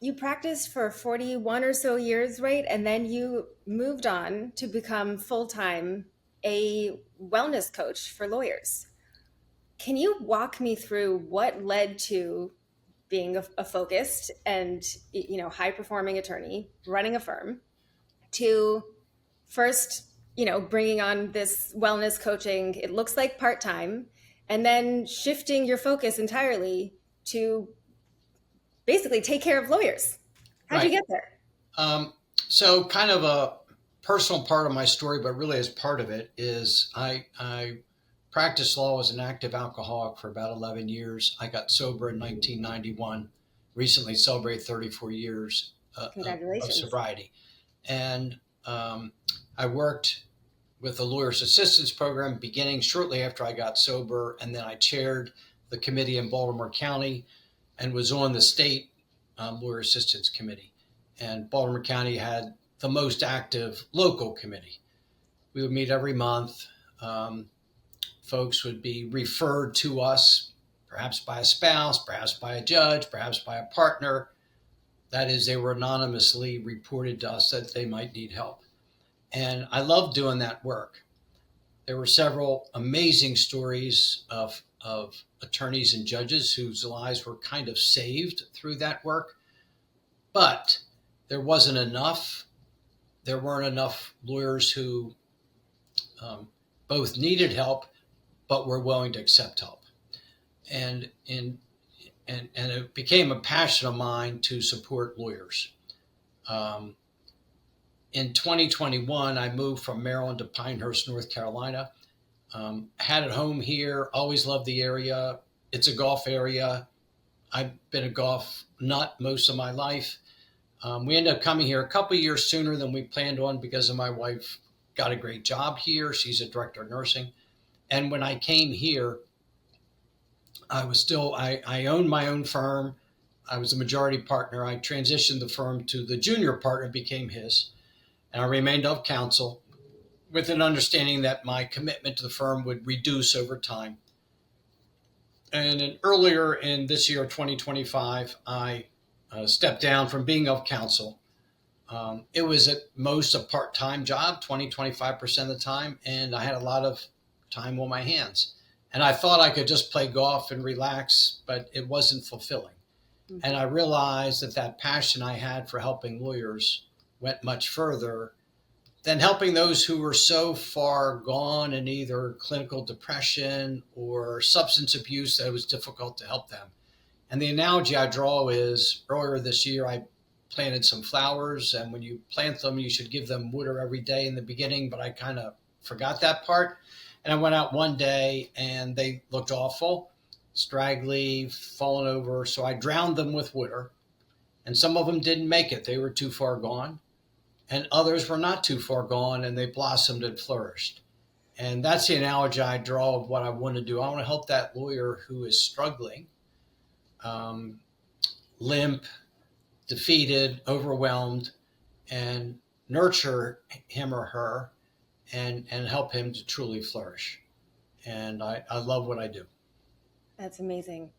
you practiced for 41 or so years, right? And then you moved on to become full-time a wellness coach for lawyers. Can you walk me through what led to being a focused and high performing attorney running a firm to first bringing on this wellness coaching, it looks like part-time, and then shifting your focus entirely to basically take care of lawyers? How'd you Right. get there? Um, so kind of a personal part of my story, but really as part of it is I practiced law as an active alcoholic for about 11 years. I got sober in 1991, recently celebrated 34 years of Congratulations. sobriety. And I worked with the Lawyers Assistance Program beginning shortly after I got sober. And then I chaired the committee in Baltimore County and was on the state Lawyer Assistance Committee. And Baltimore County had the most active local committee. We would meet every month. Um, Folks would be referred to us, perhaps by a spouse, perhaps by a judge, perhaps by a partner. That is, they were anonymously reported to us that they might need help. And I loved doing that work. There were several amazing stories of attorneys and judges whose lives were kind of saved through that work. But there wasn't enough. There weren't enough lawyers who um, both needed help but were willing to accept help. And in and it became a passion of mine to support lawyers. Um, in 2021, I moved from Maryland to Pinehurst, North Carolina. Had a home here, always loved the area. It's a golf area. I've been a golf nut most of my life. We ended up coming here a couple of years sooner than we planned on because of my wife got a great job here. She's a director of nursing. And when I came here, I owned my own firm. I was a majority partner. I transitioned the firm to the junior partner, became his, and I remained of counsel with an understanding that my commitment to the firm would reduce over time. And earlier in this year, 2025, I stepped down from being of counsel. It was at most a part-time job, 25% of the time, and I had a lot of time on my hands. And I thought I could just play golf and relax, but it wasn't fulfilling. Mm-hmm. And I realized that that passion I had for helping lawyers went much further than helping those who were so far gone in either clinical depression or substance abuse that it was difficult to help them. And the analogy I draw is earlier this year, I planted some flowers, and when you plant them, you should give them water every day in the beginning, but I kind of forgot that part. And I went out one day and they looked awful, straggly, fallen over. So I drowned them with water. And some of them didn't make it. They were too far gone. And others were not too far gone and they blossomed and flourished. And that's the analogy I draw of what I want to do. I want to help that lawyer who is struggling, um, limp, defeated, overwhelmed, and nurture him or her and help him to truly flourish. And I love what I do. That's amazing.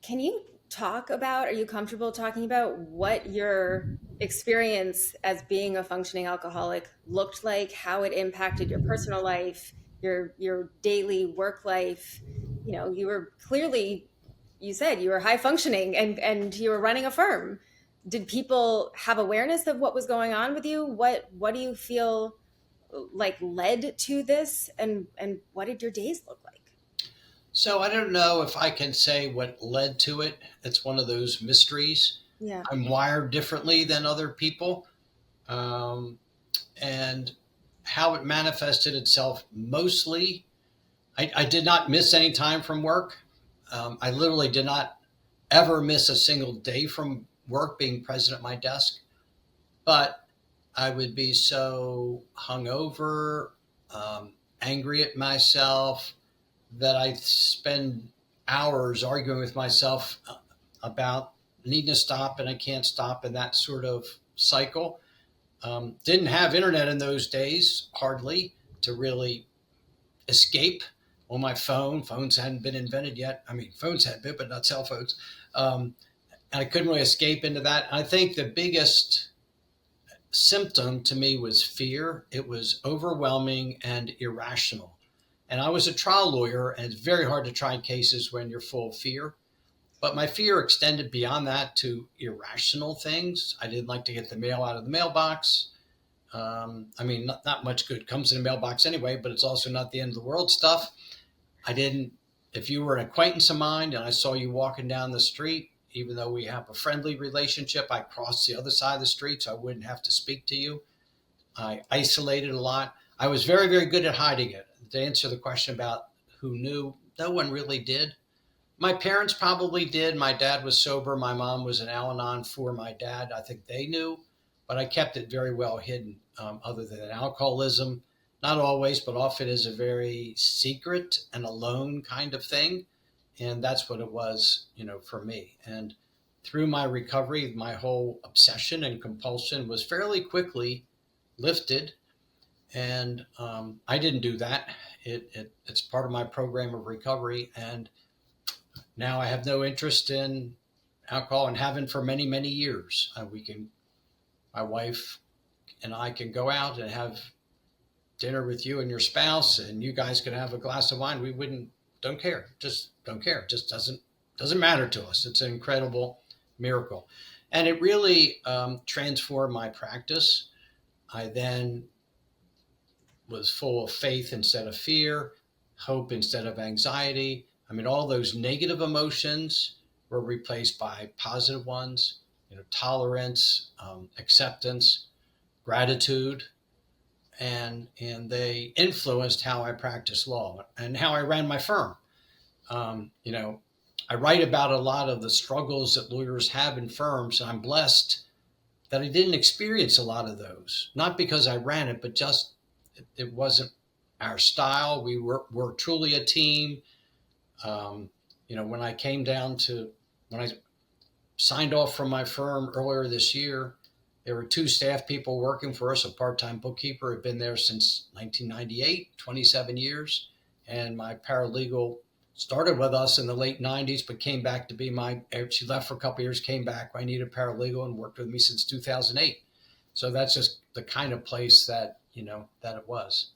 Can you talk about, are you comfortable talking about what your experience as being a functioning alcoholic looked like, how it impacted your personal life, your daily work life? You were clearly, you said you were high functioning and you were running a firm. Did people have awareness of what was going on with you? What do you feel like led to this, and what did your days look like? So I don't know if I can say what led to it. It's one of those mysteries. Yeah. I'm wired differently than other people. Um, and how it manifested itself mostly, I did not miss any time from work. I literally did not ever miss a single day from work being present at my desk. But I would be so hungover, angry at myself, that I spend hours arguing with myself about needing to stop and I can't stop and that sort of cycle. Didn't have internet in those days, hardly, to really escape on my phone. Phones hadn't been invented yet. I mean, phones had been, but not cell phones. Um, and I couldn't really escape into that. I think the biggest symptom to me was fear. It was overwhelming and irrational. And I was a trial lawyer, and it's very hard to try cases when you're full of fear. But my fear extended beyond that to irrational things. I didn't like to get the mail out of the mailbox. I mean, not much good comes in the mailbox anyway, but it's also not the end of the world stuff. I didn't, if you were an acquaintance of mine and I saw you walking down the street, even though we have a friendly relationship, I crossed the other side of the street so I wouldn't have to speak to you. I isolated a lot. I was very, very good at hiding it. To answer the question about who knew, no one really did. My parents probably did. My dad was sober. My mom was an Al-Anon for my dad. I think they knew, but I kept it very well hidden. Other than alcoholism, not always, but often is a very secret and alone kind of thing. And that's what it was, for me. And through my recovery, my whole obsession and compulsion was fairly quickly lifted. And I didn't do that. It's part of my program of recovery. And now I have no interest in alcohol and haven't for many, many years. My wife and I can go out and have dinner with you and your spouse, and you guys can have a glass of wine. Don't care. Just don't care. It just doesn't matter to us. It's an incredible miracle. And it really transformed my practice. I then was full of faith instead of fear, hope instead of anxiety. I mean, all those negative emotions were replaced by positive ones, tolerance, acceptance, gratitude, and they influenced how I practiced law and how I ran my firm. I write about a lot of the struggles that lawyers have in firms, and I'm blessed that I didn't experience a lot of those. Not because I ran it, but just it wasn't our style. We're truly a team. When I signed off from my firm earlier this year, there were 2 staff people working for us, a part-time bookkeeper had been there since 1998, 27 years. And my paralegal started with us in the late 90s, but came back to be she left for a couple of years, came back. I needed a paralegal and worked with me since 2008. So that's just the kind of place that it was.